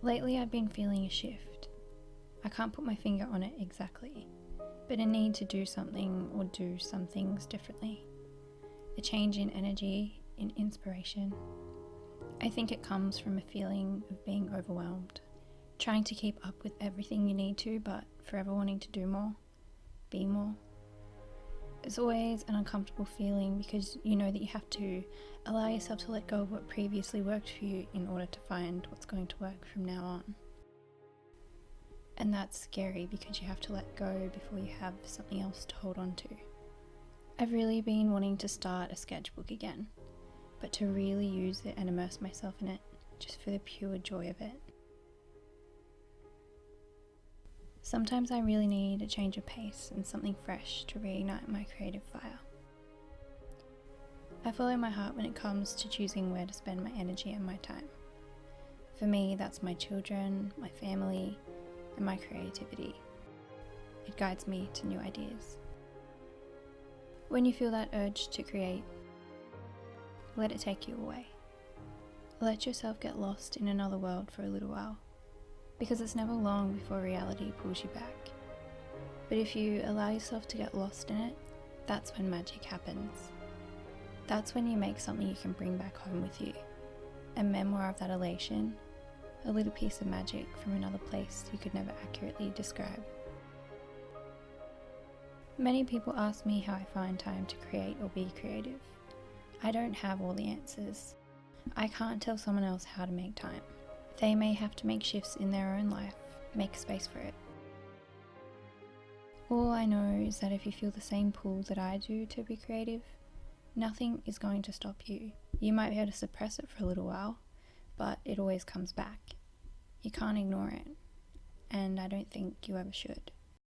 Lately I've been feeling a shift. I can't put my finger on it exactly, but a need to do something or do some things differently. A change in energy, in inspiration. I think it comes from a feeling of being overwhelmed, trying to keep up with everything you need to, but forever wanting to do more, be more. It's always an uncomfortable feeling because you know that you have to allow yourself to let go of what previously worked for you in order to find what's going to work from now on. And that's scary because you have to let go before you have something else to hold on to. I've really been wanting to start a sketchbook again, but to really use it and immerse myself in it, just for the pure joy of it. Sometimes I really need a change of pace and something fresh to reignite my creative fire. I follow my heart when it comes to choosing where to spend my energy and my time. For me, that's my children, my family, and my creativity. It guides me to new ideas. When you feel that urge to create, let it take you away. Let yourself get lost in another world for a little while, because it's never long before reality pulls you back. But if you allow yourself to get lost in it, that's when magic happens. That's when you make something you can bring back home with you, a memoir of that elation, a little piece of magic from another place you could never accurately describe. Many people ask me how I find time to create or be creative. I don't have all the answers. I can't tell someone else how to make time. They may have to make shifts in their own life, make space for it. All I know is that if you feel the same pull that I do to be creative, nothing is going to stop you. You might be able to suppress it for a little while, but it always comes back. You can't ignore it, and I don't think you ever should.